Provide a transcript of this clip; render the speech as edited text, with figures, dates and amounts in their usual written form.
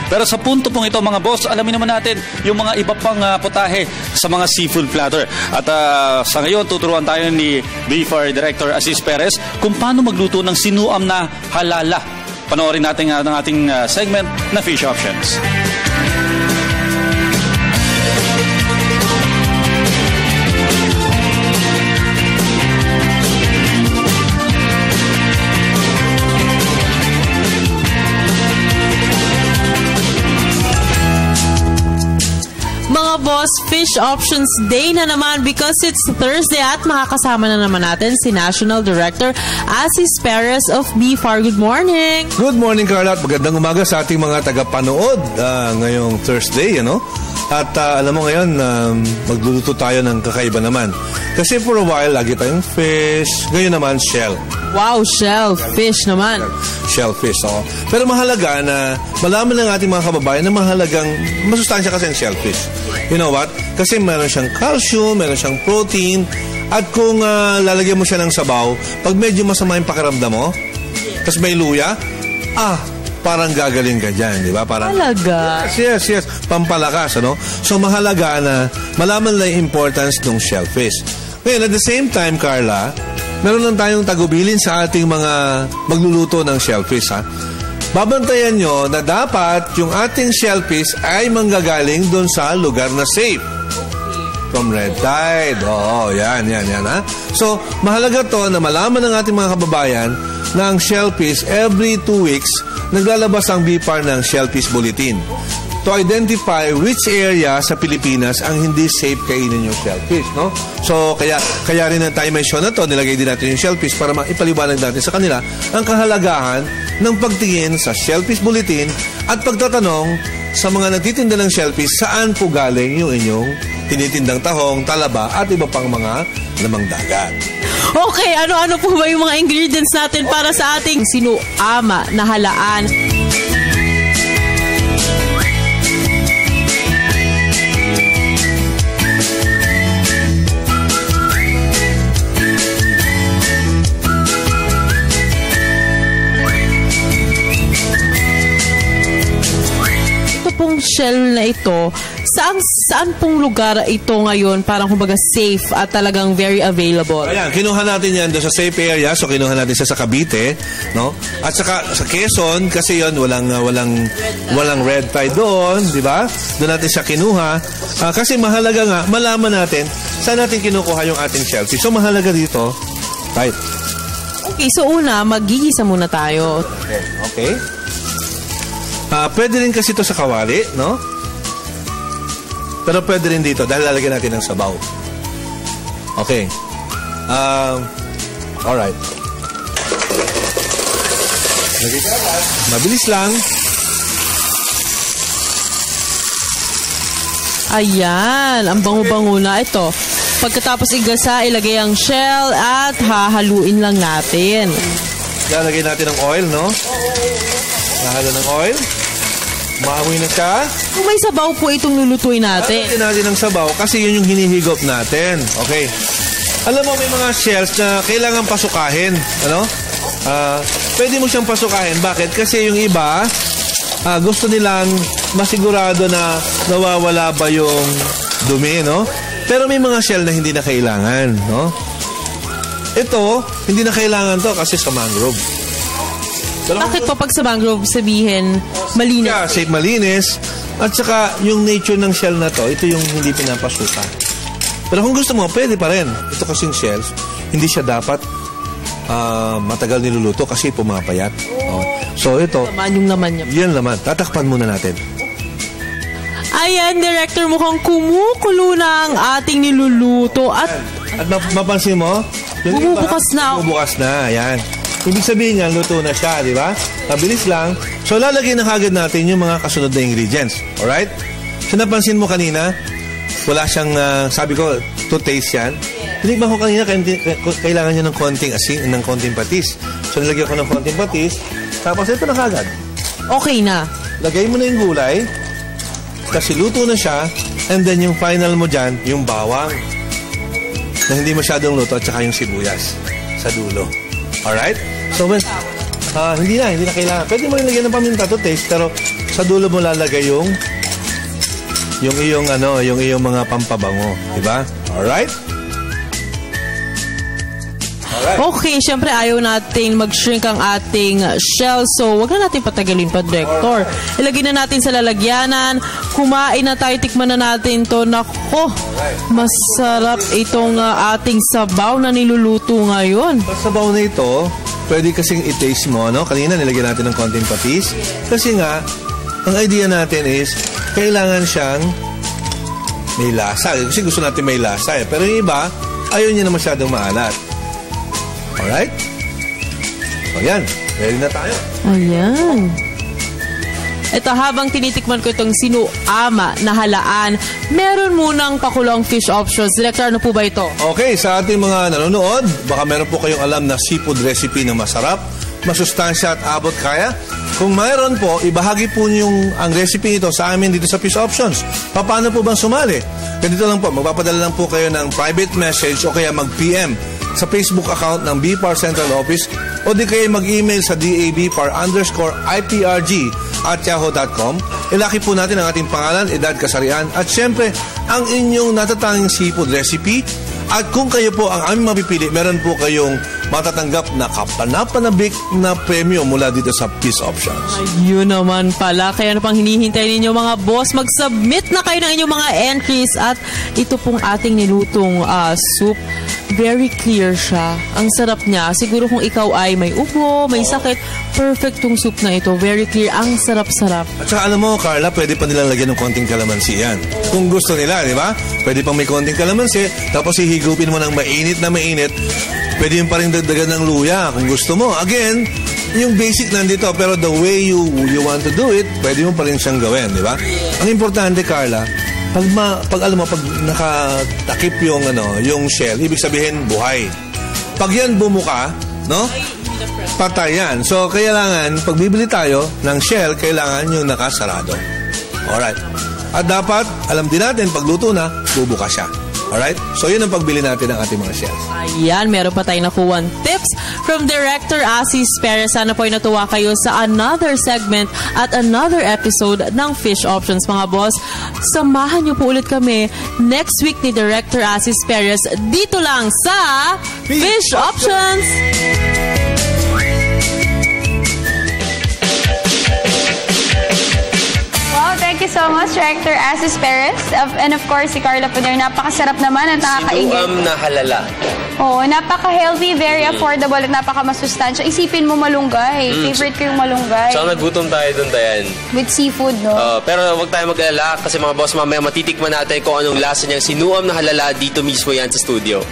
Pero sa punto pong ito mga boss, alamin naman natin yung mga iba pang putahe sa mga seafood platter. At sa ngayon, tuturuan tayo ni BFAR Director Aziz Perez kung paano magluto ng sinuam na halala. Panoorin natin ang ating segment na Fish Options. Boss, Fish Options Day na naman because it's Thursday at makakasama na naman natin si National Director Aziz Perez of BFAR. Good morning! Good morning, Carla. At magandang umaga sa ating mga tagapanood ngayong Thursday, ano? At alam mo ngayon, magluluto tayo ng kakaiba naman. Kasi for a while, lagi tayong fish. Ngayon naman, shell. Wow, shellfish naman. Shellfish, oo. Pero mahalaga na malaman ng ating mga kababayan na mahalagang masustansya kasi ang shellfish. You know what? Kasi meron siyang calcium, meron siyang protein, at kung lalagyan mo siya ng sabaw, pag medyo masama yung pakiramdam mo, tapos may luya, parang gagaling ka dyan, di ba? Parang, talaga? Yes. Pampalakas, ano? So, mahalaga na malaman na yung importance ng shellfish. Ngayon, at the same time, Carla, meron lang tayong tagubilin sa ating mga magluluto ng shellfish, ha? Babantayan nyo na dapat yung ating shellfish ay manggagaling doon sa lugar na safe. From red tide. Oo, yan, ha? So, mahalaga to na malaman ng ating mga kababayan na ang shellfish, every 2 weeks, naglalabas ang BFAR ng Shellfish Bulletin to identify which area sa Pilipinas ang hindi safe kainin yung shellfish, no? So, kaya rin ang time show na to, nilagay din natin yung shellfish para maipaliwanag natin sa kanila ang kahalagahan ng pagtingin sa Shellfish Bulletin at pagtatanong sa mga nagtitinda ng shellfish saan po galing yung inyong tinitindang tahong, talaba at iba pang mga lamang dagat. Okay, ano-ano po ba yung mga ingredients natin para sa ating sinuama na halaan? Pong shell na ito, saan pong lugar ito ngayon parang kumbaga safe at talagang very available? Ayan, kinuha natin yan doon sa safe area, so kinuha natin siya sa Cavite, no? At saka sa Quezon, kasi yon walang red tide doon, di ba? Doon natin siya kinuha. Kasi mahalaga nga, malaman natin saan natin kinukuha yung ating shellfish. So mahalaga dito, right? Okay, so una, magigisa muna tayo. Okay. Pwede rin kasi ito sa kawali, no? Pero pwede rin dito dahil lalagyan natin ng sabaw. Okay. Alright. Mabilis lang. Ayan, ang bango-bango na ito. Pagkatapos igasa, ilagay ang shell at hahaluin lang natin. Lalagay natin ng oil, no? Nahalo ng oil. Maamoy na siya. Kung may sabaw po itong lulutuin natin. Lalagyan natin ng sabaw kasi yun yung hinihigop natin. Okay. Alam mo, may mga shells na kailangan pasukahin. Ano? Pwede mo siyang pasukahin. Bakit? Kasi yung iba, gusto nilang masigurado na nawawala ba yung dumi, no? Pero may mga shell na hindi na kailangan, no? Ito, hindi na kailangan to kasi sa mangrove. Pero bakit po pag sa mangrove sabihin malinis? Yeah, safe, malinis. At saka yung nature ng shell na to, ito yung hindi pinapasuka. Pero kung gusto mo, pwede pa rin. Ito kasing shells, hindi siya dapat matagal niluluto kasi pumapayat. So ito, yung laman niya. Yan laman. Tatakpan muna natin. Ayan, Director, mukhang kumukulo na ang ating niluluto. At mapansin mo? Bumubukas na. Bumubukas na, ayan. Ibig sabihin nga, luto na siya, di ba? Mabilis lang. So, lalagyan na kagad natin yung mga kasunod na ingredients. Alright? So, napansin mo kanina, wala siyang, sabi ko, to taste yan. Tinikman ko kanina, kailangan niya ng konting asin, ng konting patis. So, nilagyan ko ng konting patis. Tapos, ito na kagad. Okay na. Lagay mo na yung gulay. Kasi luto na siya. And then, yung final mo dyan, yung bawang. Na hindi masyadong luto at saka yung sibuyas sa dulo. Alright? So, hindi na kailangan. Pwede mo rin lagyan ng paminta to taste, pero sa dulo mo lalagay yung iyong mga pampabango, di ba? Alright? Okay, syempre ayaw natin mag-shrink ang ating shell. So, wag na natin patagalin pa, Director. Ilagay na natin sa lalagyanan. Kumain na tayo, tikman na natin to. Nako, masarap itong ating sabaw na niluluto ngayon. Sa sabaw na ito, pwede kasing i-taste mo, no? Kanina nilagyan natin ng konting patis. Kasi nga, ang idea natin is, kailangan siyang may lasa. Kasi gusto natin may lasa eh. Pero yung iba, ayaw niya na masyadong maalat. Alright? So yan, ready na tayo. Ayan. Ito, habang tinitikman ko itong sinuama na halaan, meron munang pakulong fish options. Director, ano po ba ito? Okay, sa ating mga nanonood, baka meron po kayong alam na seafood recipe na masarap, masustansya at abot kaya. Kung mayroon po, ibahagi po niyo ang recipe nito sa amin dito sa Fish Options. Paano po bang sumali? Ganito lang po, magpapadala lang po kayo ng private message o kaya mag-PM sa Facebook account ng BIFAR Central Office o di kayo mag-email sa dabfar_iprg@yahoo.com. Ilaki po natin ang ating pangalan, edad, kasarian at syempre ang inyong natatanging seafood recipe. At kung kayo po ang aming mapipili, meron po kayong matatanggap na kapanapanabik na premyo mula dito sa Fish Options. Ayun naman pala. Kaya ano pang hinihintay ninyo mga boss? Mag-submit na kayo ng inyong mga entries. At ito pong ating nilutong soup. Very clear siya. Ang sarap niya. Siguro kung ikaw ay may ubo, may sakit, perfect tong soup na ito. Very clear. Ang sarap-sarap. At saka alam mo, Carla, pwede pa nilang lagyan ng konting kalamansi yan. Kung gusto nila, di ba? Pwede pang may konting kalamansi, tapos hihigupin mo ng mainit na mainit. Pwede yung pa rin dagdagan ng luya kung gusto mo. Again, yung basic nandito, pero the way you want to do it, pwede mo pa rin siyang gawin, di ba? Ang importante, Carla, pag alam mo, pag nakatakip yung shell, ibig sabihin buhay. Pag yan bumuka, no? Patay yan. So, kailangan, pag bibili tayo ng shell, kailangan yung nakasarado. Alright. At dapat, alam din natin, pag luto na, bubuka siya. Alright? So, yun ang pagbili natin ng ating mga shells. Ayan, meron pa tayong nakuha tips from Director Asis Perez. Sana po ay natuwa kayo sa another segment at another episode ng Fish Options, mga boss. Samahan niyo po ulit kami next week ni Director Asis Perez dito lang sa Fish Options! Thank you so much, Director Asis Perez. And of course, si Carla Poder. Napakasarap naman at nakakaingit. Sinuam na halala. Oo, napaka-healthy, very affordable at napaka-masustansya. Isipin mo malunggay. Favorite ko yung malunggay. So, nagutom tayo doon, Dayan. With seafood, no? Pero huwag tayo mag-alala kasi mga boss, mamaya matitikman natin kung anong lasa niyang sinuam na halala dito mismo yan sa studio.